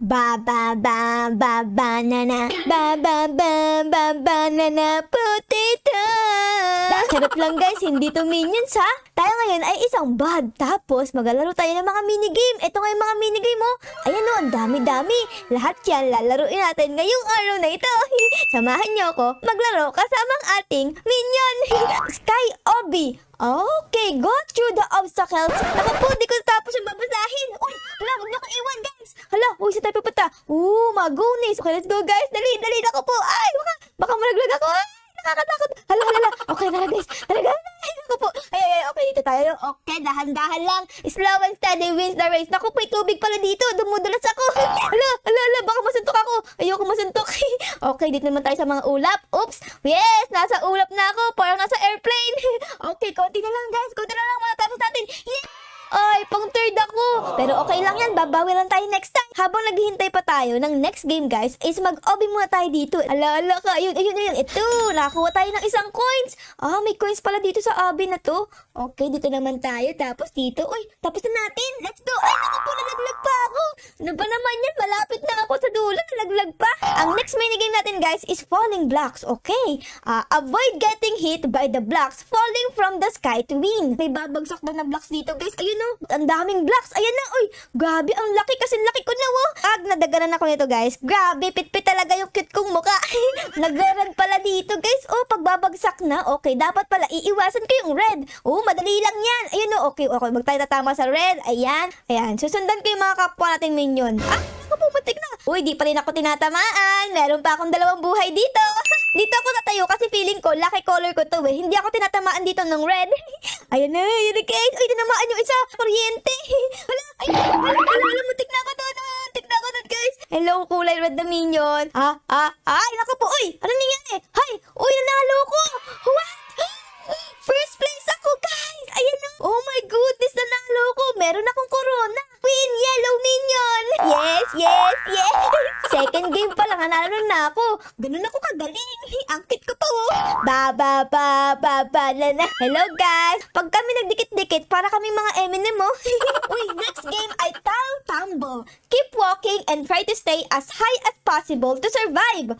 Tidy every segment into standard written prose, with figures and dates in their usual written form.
Banana. Banana potato. Charot lang guys, hindi to minions ha. Tayo ngayon ay isang bad. Tapos maglalaro tayo ng mga minigame. Ito nga yung mga minigame mo. Ayan o, ang dami-dami. Lahat yan lalaruin natin ngayong araw na ito. Samahan niyo ako maglaro kasama ang ating minion. Sky Obby. Okay, go through the obstacles. Naku po, di ko tapos yung babasahin. Uy, hala, huwag niyo akong iwan guys. Hala, uy, sa tayo pupunta. Magunis. Okay, let's go guys. Dali, naku po. Ay, baka malaglag ako. Ay, nakakatakot. Hala. Okay, tara guys. Talaga. Ay, naku po. Ay, okay, dito tayo. Okay, dahan-dahan lang. Slow and steady wins the race. Naku po, tubig pala dito. Dumudulas ako. Hala, baka masuntok ako. Ayoko masuntok. Okay, dito naman tayo sa mga ulap. Oops. Yes, nasa ulap na ako. Parang nasa airplane. Okay, konti na lang guys. Konti na lang matatapos natin. Yeah! Ay, pang third ako. Pero okay lang yan, babawi lang tayo next time. Habang naghihintay pa tayo ng next game guys, is mag-obby muna tayo dito. Ala ka, ayun. Ito, nakakuha tayo ng isang coins. May coins pala dito sa obby na to. Okay, dito naman tayo. Tapos dito, uy, tapos na natin. Let's go. Ay, naku po, nalaglag pa ako. Ano ba naman yan? Malapit na ako sa dulo, nalaglag pa. Ang next minigame natin guys is falling blocks. Okay, avoid getting hit by the blocks falling from the sky to win. May babagsak daw na blocks dito guys. Ayun o, ang daming blocks. Ayan na, uy, grabe, ang laki kasi laki ko na oh. Nadaganan ako nito guys. Grabe, pitpit talaga yung cute kong mukha. Nag-red pala dito guys. Pagbabagsak na, okay, dapat pala iiwasan ko yung red. Madali lang yan. Ayun o, okay, magtayo tatama sa red. Ayan, susundan ko yung mga kapwa nating minion. Ako pumatik na. Uy, di pa rin ako tinatamaan. Meron pa akong 2 buhay dito. Dito ako natayo kasi feeling ko, lucky color ko to eh. Hindi ako tinatamaan dito ng red. Ayun na guys. Uy, tinamaan yung isa. Kuryente. Hala, mutik na ako doon. Mutik na ako doon guys. Hello, kulay red na minion. Ay, naku po. Uy, ano nangyari? Hay, uy, nanalo ko. What? First place ako guys. Ayan na. Oh my goodness, nanalo ko. Meron akong corona. Win, yellow minion. Yes. Second game pa lang, nanalo na ako. Ganun ako kagaling. Angkit ko to. Banana. Hello guys. Pag kami nagdikit-dikit, para kami mga Eminem mo. Uy, next game ay tumble. Keep walking and try to stay as high as possible to survive.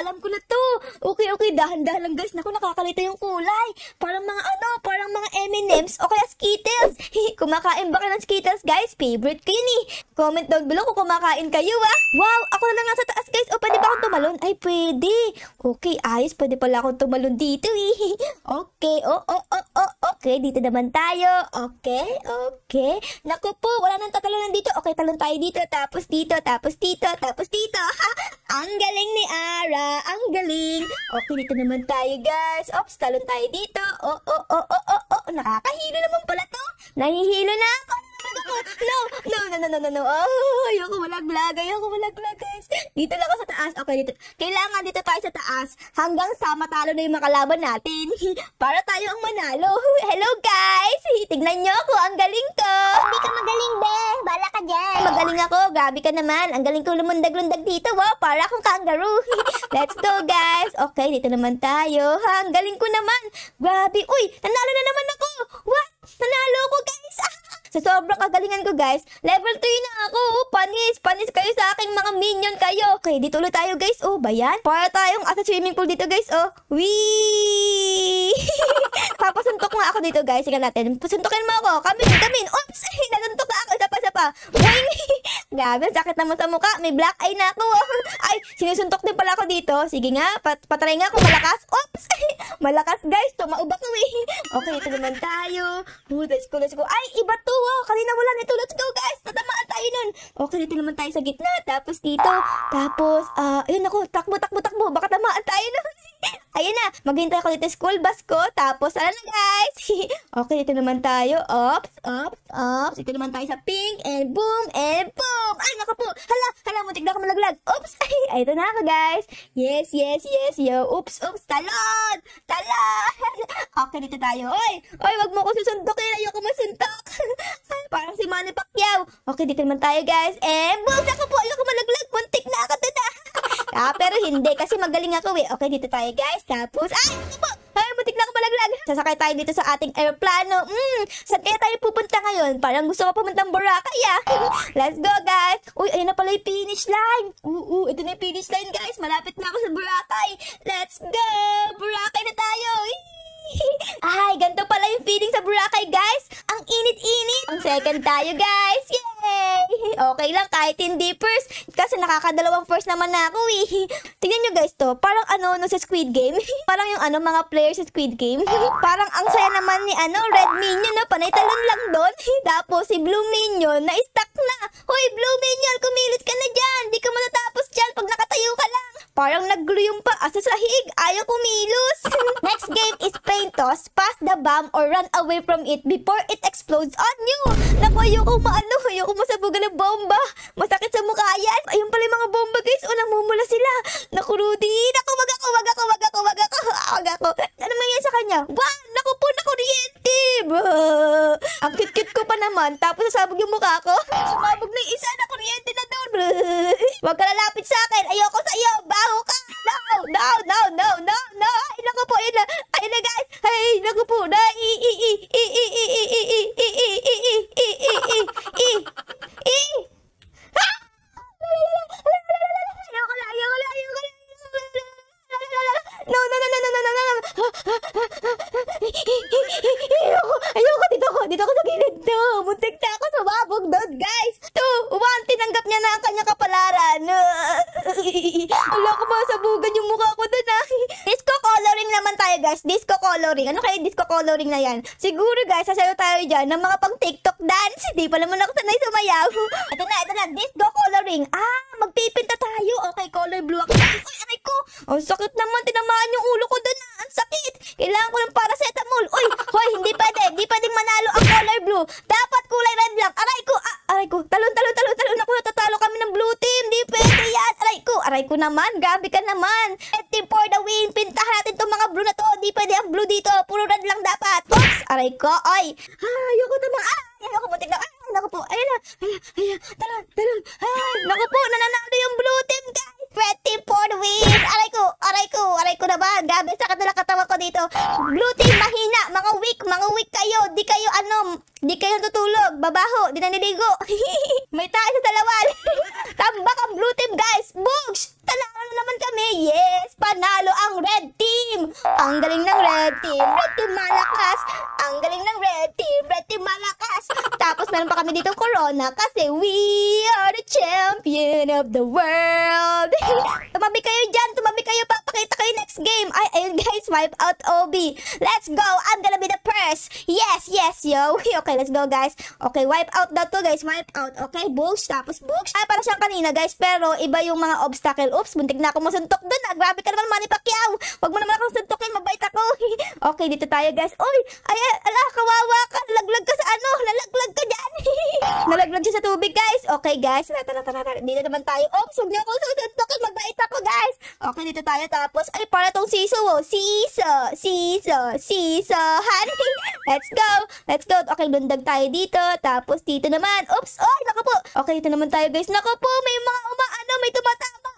Alam ko na to. Okay, dahan-dahan lang guys. Naku, nakakalito yung kulay. Parang mga M&M's o kaya Skittles. Kumakain ba kayo ng Skittles guys? Favorite ko yun eh. Comment down below kung kumakain kayo Wow, ako na lang nasa taas guys. Pwede ba akong tumalon? Ay, pwede. Okay, ayos. Pwede pala akong tumalon dito eh. Okay, okay. Dito naman tayo. Okay. Naku po, wala nang tatalunan dito. Okay, talon tayo dito. Tapos dito. Ang galing ni Ara. Ang galing. Okay, dito naman tayo guys. Oops, talon tayo dito. Nakakahilo naman pala to. Nahihilo na ako. No. Ayoko malaglag guys. Dito lang ako sa taas. Okay, dito. Kailangan dito tayo sa taas hanggang sa matalo na yung makalaban natin. Para tayo ang manalo. Hello guys. Tignan nyo ako. Ang galing ko. Hindi ka magaling, be. Bala ka dyan. Magaling ako. Grabe ka naman. Ang galing ko lumundag-lundag dito. Wow, para akong kangaroo. Let's go guys. Okay, dito naman tayo. Ang galing ko naman. Grabe. Uy, nanalo na naman ako. What? Nanalo ko guys. Sa sobrang kagalingan ko guys, level 3 na ako. Panis kayo sa aking mga minion kayo. Okay, dito ulit tayo guys. Bayan? Para tayong asa swimming pool dito guys. Wee! Papasuntok nga ako dito guys. Sige natin. Pasuntokin mo ako. Kamin. Oops! Nasuntok na ako. Isa pa. Wing! Grabe, sakit naman sa mukha. May black eye na ako. Ay, sinusuntok din pala ako dito. Sige nga, patry nga ako malakas. Oops! Malakas guys. Tumaubak ko eh. Okay, dito naman tayo. Let's go. Ay, iba to. Kanina wala nito. Let's go guys. Tatamaan tayo nun. Okay, dito naman tayo sa gitna. Tapos dito. Tapos, ayun ako. Takbo. Baka tamaan tayo nun. Ayun na. Maghintay ako dito school bus ko. Tapos, na guys. Okay, dito naman tayo. Ops. Dito naman tayo sa pink. And boom. Ay, naku po. Hala. Muntik na ako malaglag. Oops. Ay, ito na ako guys. Yes. Yo. Oops. Talon. Okay, dito tayo. Oy, wag mo ko susuntokin. Ayoko masuntok. Parang si Manny Pacquiao. Okay, dito naman tayo guys. Boom! Ako po, ayoko malaglag. Muntik na ako dito. Pero hindi kasi magaling ako eh. Okay, dito tayo guys. Tapos, ay, ako po. Ay, muntik na ako malaglag. Sasakay tayo dito sa ating aeroplano. Saan kaya tayo pupunta ngayon? Parang gusto ko pumuntang Boracay ah. Let's go guys. Uy, ayun na pala yung finish line. Ito na yung finish line guys. Malapit na ako sa Boracay. Let's go! Boracay na tayo. Ay, ganito pala yung feeling sa Boracay guys. Ang init-init. Ang second tayo guys. Yay! Okay lang kahit hindi first. Kasi nakakadalawang first naman na ako eh. Tingnan nyo guys to. Parang no sa Squid Game. Parang yung mga players sa Squid Game. Parang ang saya naman ni Red Minion na panay talon lang doon. Tapos si Blue Minion na stuck na. Hoy Blue Minion, kumilos ka na dyan. Di ka matatapos dyan pag nakatayo ka lang. Parang nag-glue yung paa sa sahig. Ayaw kumilos. Next game is paint toss. Pass the bomb or run away from it before it explodes on you. Naku, ayoko ayoko masabugan ng bomba. Masakit sa mukha yan. Ayun pala yung mga bomba guys. O, namumula sila. Naku, Rudy. Naku, wag ako. Ano mangyayari sa kanya? Wow, naku po, nakuryente. Ang cute-cute ko pa naman. Tapos sasabog yung mukha ko. Sumabog na yung isa. Nakuryente na doon. Wag ka lalapit sa akin. Ayoko sa iyo. Baho ka. No. Ay, naku po. Ayun na guys. Ay, naku po. Ayoko dito ako sa gilid to. Muntik na ako sumabog doon, guys. 2, 1, tinanggap niya na ang kanyang kapalaran. Wala ko masabugan yung mukha ko doon ah. Disco coloring naman tayo guys. Disco coloring. Ano kaya disco coloring na yan? Siguro guys, sasayo tayo dyan ng mga pang TikTok dance. Hindi pa naman ako sanay sumayaw. Ito na. Disco coloring. Magpipinta tayo. Okay, color blue ako. Uy, aray ko. Ang sakit naman. Tinamaan yung ulo ko doon ah. Ang sakit. Kailangan ko ng paracetamol. Uy, hoy, hindi pwede. Hindi pwedeng manalo ang color blue. Dapat kulay red lang. Aray ko. Talon. Ako, natatalo kami ng blue team. Di pwede yan. Aray ko naman. Grabe ka naman. Red team for the win. Pintahan natin itong mga blue na to. Di pwede ang blue dito. Puro red lang dapat. Oops. Aray ko. Ay. Ayoko naman. Ayoko muntik na. Naku po. Ayun na. Talon. Naku po. Nananalo yung blue team guys. Red team for the win. Aray ko naman. Grabe. Sakit na lang katawa ko dito. Blue team mahina. Mga weak kayo. Di kayo tutulog. Babaho. Di naniligo. May tayo sa talawal. Tambak ang blue team guys. Boogs. Talalo naman kami. Yes. Panalo ang red team. Ang galing ng red team. Red team malakas. Ang galing ng red team. Red team malakas. Tapos meron pa kami dito corona kasi we are the champion of the world. Tumabi kayo dyan. Papakita kayo next game. Ayun guys. Wipe out OB. Let's go. I'm gonna be the first. Yes, yo. Okay, let's go guys. Okay, wipe out daw to guys. Wipe out. Okay, books. Tapos books. Para siyang kanina guys. Pero iba yung mga obstacle. Oops, buntik na ako masuntok dun. Grabe ka naman, Manny Pacquiao. Wag mo naman akong suntokin. Mabait ako. Okay, dito tayo guys. Uy, kawawa ka. Nalaglag ka sa nalaglag ka dyan. Nalaglag siya sa tubig guys. Okay guys. Tara. Dito naman tayo. Oops, huwag niyo akong suntokin. Mabait ako guys. Okay, dito tayo. Tapos, para tong siso. Siso. Honey. Let's go. Okay, lundag tayo dito. Tapos, dito naman. Oops. Naku po. Okay, dito naman tayo guys. Naku po, may mga may tumatama.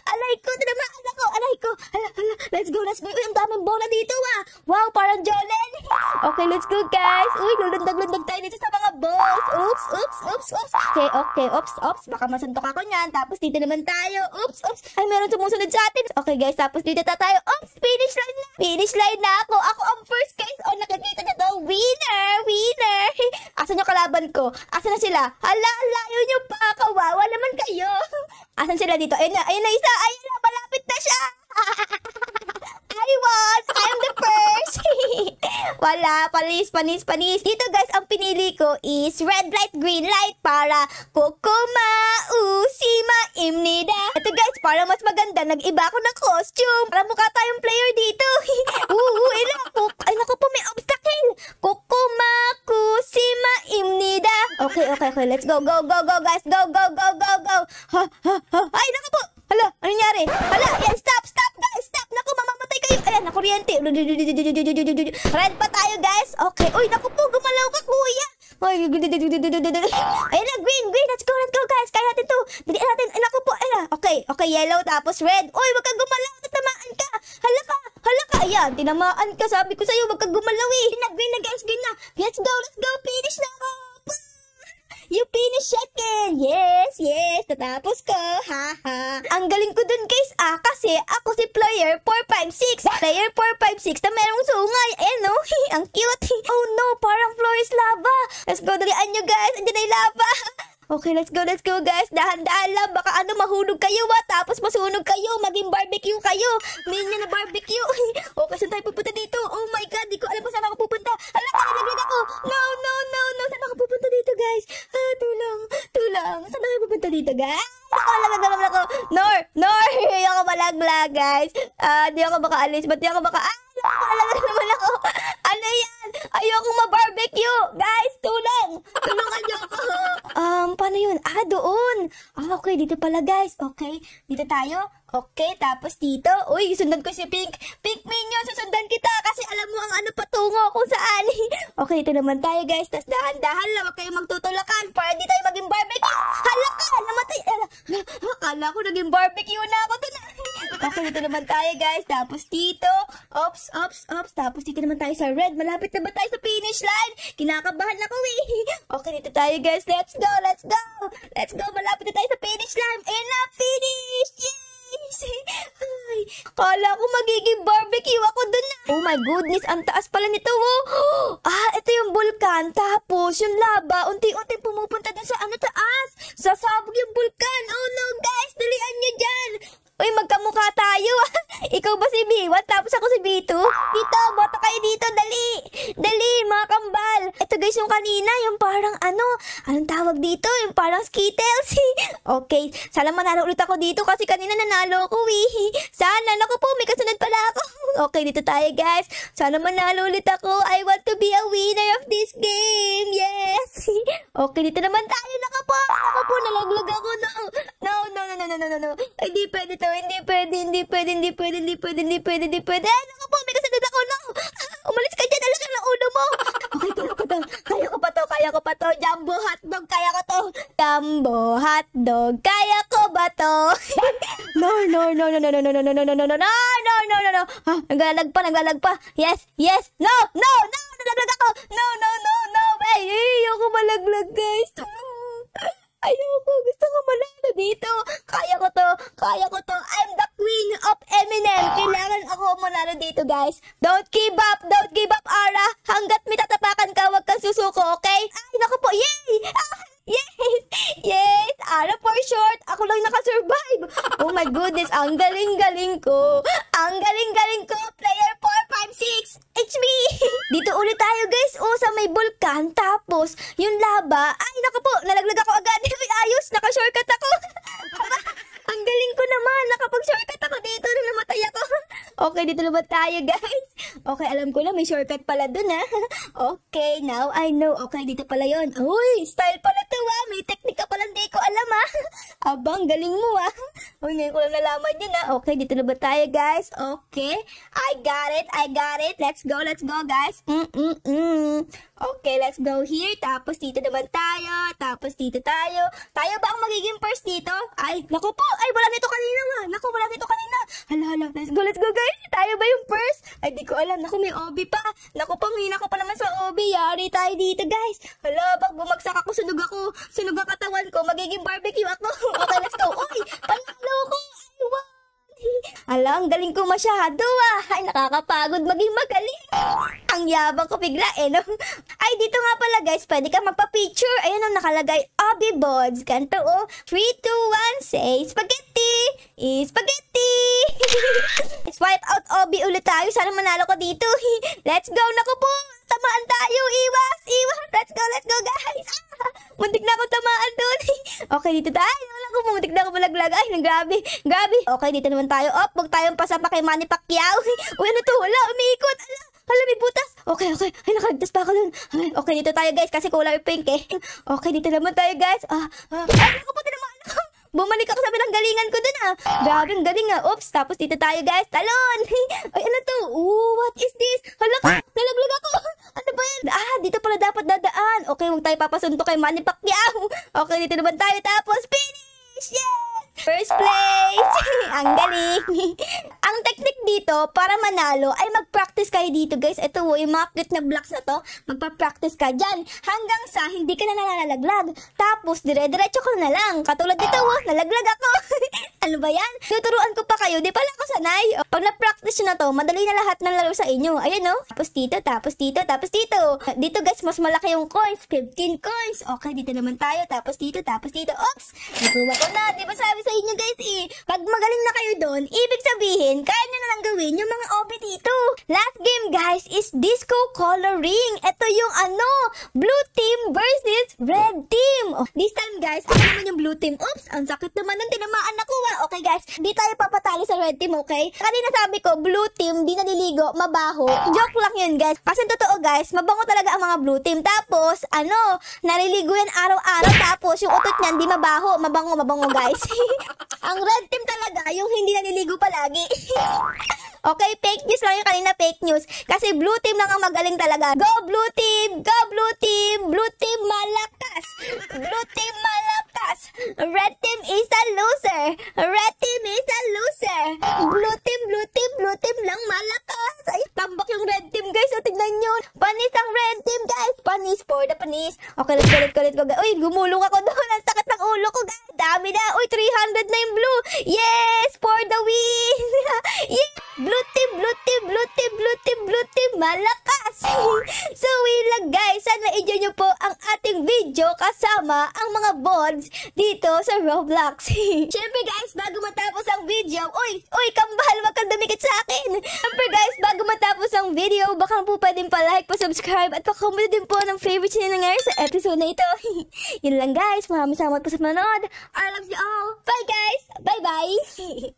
Alay ko. Hala. Let's go. Uy, ang daming bola dito ah. Wow, parang Jolene. Okay, let's go guys. Uy, lundag tayo dito sa mga balls. Oops. Okay. Oops. Baka masuntok ako niyan. Tapos dito naman tayo. Oops. Ay, meron sumusunod sa atin. Okay guys, tapos dito tayo. Oops, finish line na ako. Ako ang first guys. Nakakita na to. Winner. Asan yung kalaban ko? Asan na sila? Hala, layo nyo pa. Kawawa naman kayo. Asan sila dito? Ayun na isa. Ayun na, malapit na siya. I won! I'm the first! Wala, panis. Dito guys, ang pinili ko is red light, green light para kukuma usima imnida. Ito guys, para mas maganda, nag-iba ako ng costume. Para mukha tayong player dito. Ay naku po, may obstacle. Kukuma kusima imnida. Okay, let's go guys. Go. Ay naku po. Hala, ano nangyari? Hala, yan, stop guys, stop. Naku, mamamatay kayo. Ayan, nakuryente. Red pa tayo guys. Okay, uy, naku po, gumalaw ka kuya. Ayan na, green. Let's go guys. Kaya natin to. Dali natin. Ay, naku po. Ayan. Okay, yellow tapos red. Uy, wag kang gumalaw. Tatamaan ka. Hala ka. Ayan, tinamaan ka. Sabi ko sa'yo, wag kang gumalaw eh. Green na guys, green na. Let's go. Finish na ako. You finish second. Yes. Natapos ko. Ha. Ang galing ko dun guys kasi ako si player 456. Player 456 na merong sungay. No? Ang cute. Oh no, parang floor is lava. Let's go, dalian nyo guys. Andiyan na yung lava. Okay, let's go guys. Dahan-dahan lang. Baka mahulog kayo tapos masunog kayo. Maging barbecue kayo. Minion na barbecue. Okay, saan tayo pupunta dito? Oh my god, di ko alam kung saan ako pupunta. Hala, nalaglag ako. No. Saan ako pupunta dito guys? Tulang. Saan tayo pupunta dito guys? Nalaglag ako. Nor. Hindi ako malaglag guys. Di ako makaalis. Ba't di ako nalaglag naman ako. Ano yan? Ayoko ma-barbecue. Guys, tulungan niyo ako. Paano yun? Doon. Okay, dito pala guys. Okay, dito tayo. Okay, tapos dito. Uy, sundan ko si Pink. Pink Minion, susundan kita kasi alam mo ang patungo kung saan. Okay, dito naman tayo guys. Tapos dahan-dahan lang. Huwag kayong magtutulakan para di tayo maging barbecue. Hala ka, namatay. Akala ko naging barbecue na ako doon. Okay, dito naman tayo guys. Tapos dito. Ops. Tapos dito naman tayo sa red. Malapit na ba tayo sa finish line? Kinakabahan ako eh. Okay, dito tayo guys. Let's go. Malapit na tayo sa finish line. And finish. Yes! Ay, kala ko magiging barbecue ako dun na. Oh my goodness, ang taas pala nito ito yung bulkan. Tapos yung lava, unti-unti pumupunta dun sa taas. Sasabog yung bulkan. Oh no guys, dalian nyo dyan. Uy, magkamukha tayo. Ikaw ba si B1? Tapos ako si B2? Dito, boto kayo dito. Dali, mga kambal. Ito guys, yung kanina, yung parang anong tawag dito? Yung parang Skittles. Okay, sana manalo ulit ako dito kasi kanina nanalo ako Sana, naku po, may kasunod pala ako. Okay, dito tayo guys. Sana manalo ulit ako. I want to be a winner of this game. Yes. Okay, dito naman tayo. Naku po, nalaglag ako. No. Ay, di pwede to. Hindi pwede. Ay, naku po, may kasunod ako. No. Umalis ka dyan. Alam ng ulo mo. Okay, kaya ko pa to. Jumbo hotdog, kaya ko to. Jumbo hotdog, kaya ko ba to? No. Naglalag pa. Yes. No. Nalaglag ako. No. Ayoko malaglag, guys. Ayoko. Gusto ko malala dito. Kaya ko to. I'm the queen of Eminem. Kailangan ako manalo dito, guys. Don't give up, Ara. Hanggat may tatapakan ka, wag kang susuko, okay? Ay, naku po. Yay! Yes! Ara for short. Ako lang nakasurvive. Oh my goodness. Ang galing-galing ko. Player 456. It's me. Dito ulit tayo, guys. Sa may bulkan. Tapos, yung lava. Ay, naku po. Nalaglag ako agad. Ayos. Naka-shortcut ako. Ang galing ko naman. Nakapag-shortcut ako dito na namatay ako. Okay, dito naman tayo, guys. Okay, alam ko na may shortcut pala dun, Okay, now I know. Okay, dito pala yon. Uy, style pala to, May technique ka pala, hindi ko alam, Abang, galing mo, Uy, ngayon ko lang nalaman yun, Okay, dito na ba tayo, guys? Okay, I got it. Let's go, guys. Okay, let's go here. Tapos dito naman tayo. Tapos dito tayo. Tayo ba ang magiging first dito? Ay, naku po. Ay, wala nito kanina, wala nito kanina. Hala. Let's go, guys. Tayo ba yung first? Ay, di ko alam. Naku, may OB pa. Naku po, hina ko pa naman sa OB. Yari tayo dito, guys. Hala, bak bumagsak ako, sunog ang katawan ko. Magiging barbecue ako. Okay, let's go. Uy, panalo ko. Ay, wow. Ala, ang galing ko masyado, Ay, nakakapagod maging magaling. Ang yabang ko bigla, no? Ay, dito nga pala, guys, pwede ka magpa-picture. Ayan nakalagay, Obi Bods. Ganto, 3, 2, 1, say spaghetti. Spaghetti. Swipe out Obi ulit tayo. Sana manalo ko dito. Let's go, naku po. Tamaan tayo, iwas. Let's go, guys. Muntik na ako tamaan doon. Okay, dito tayo. Muntik na ako malaglag. Ay, grabe. Okay, dito naman tayo. Huwag tayong pasapa kay Manny Pacquiao. Uy, ano to? Wala, umiikot. Hala, may butas. Okay. Ay, nakaligtas pa ako dun. Okay, dito tayo, guys, kasi kulay pink, Okay, dito naman tayo, guys. Ay, ako po, tinamaan ako. Bumalik ako sa pinanggalingan ko dun, Grabe, ang galing, Oops, tapos dito tayo, guys. Talon. Ay, ano to? What is this? Hala, nalaglag ako. Ano ba yan? Dito pala dapat dadaan. Okay, huwag tayo papasunto kay Manny Pacquiao. Okay, dito naman tayo. Tapos, finish! Yes! First place! Ang galing! Ang technique dito, para manalo, ay mag-practice kayo dito, guys. Ito, yung mga cute na blocks na to, magpa-practice ka dyan. Hanggang sa hindi ka na nalalaglag. Tapos, dire-diretso ko na lang. Katulad dito, nalaglag ako. Ano ba yan? Tuturuan ko pa kayo, di pala ako sanay. Pag na-practice nyo na to, madali na lahat ng laro sa inyo. Ayan, no? Tapos dito, tapos dito, tapos dito. Dito, guys, mas malaki yung coins. 15 coins. Okay, dito naman tayo. Tapos dito, tapos dito. Oops! Nakuha ko na. Di ba sabi sa inyo, guys, pag magaling na kayo doon, ibig sabihin, kaya nyo na lang gawin yung mga OB dito. Last game, guys, is disco coloring. Ito yung blue team versus red team. This time, guys, ako naman yung blue team. Oops! Ang sakit naman ng tinamaan ako. Okay, guys, di tayo papatalo sa red team, okay? Kanina sabi ko, blue team, di naliligo, mabaho. Joke lang yun, guys. Kasi totoo, guys, mabango talaga ang mga blue team. Tapos, naliligo yan araw-araw. Tapos, yung utot niyan, di mabaho. Mabango, guys. Ang red team talaga, yung hindi naliligo palagi. Okay, fake news lang yung kanina, fake news. Kasi blue team lang ang magaling talaga. Go blue team! Go blue team! Blue team malakas! Blue team malakas! Red team is a loser! Red team is a loser! Blue team lang malakas! Ay, tambak yung red team, guys. O, tignan nyo. Panis ang red team, guys. Panis for the panis. Okay, let's go. Uy, gumulong ako doon. Ang sakit ng ulo ko, guys. Dami na. Uy, 300 na yung blue. Yes! For the win! Yeah! Blue team, malakas! So, lang, guys. Sana enjoy nyo po ang ating video kasama ang mga boards dito sa Roblox. Siyempre, guys, bago matapos ang video, uy, kambal, wag kang dumikit sa akin. Siyempre, guys, bago matapos ang video, baka po pwedeng pa-like, pa-subscribe, at pa-comment din po ng favorite na nangyari sa episode na ito. Yun lang, guys. Maraming salamat po sa panonood. I love you all. Bye, guys. Bye-bye.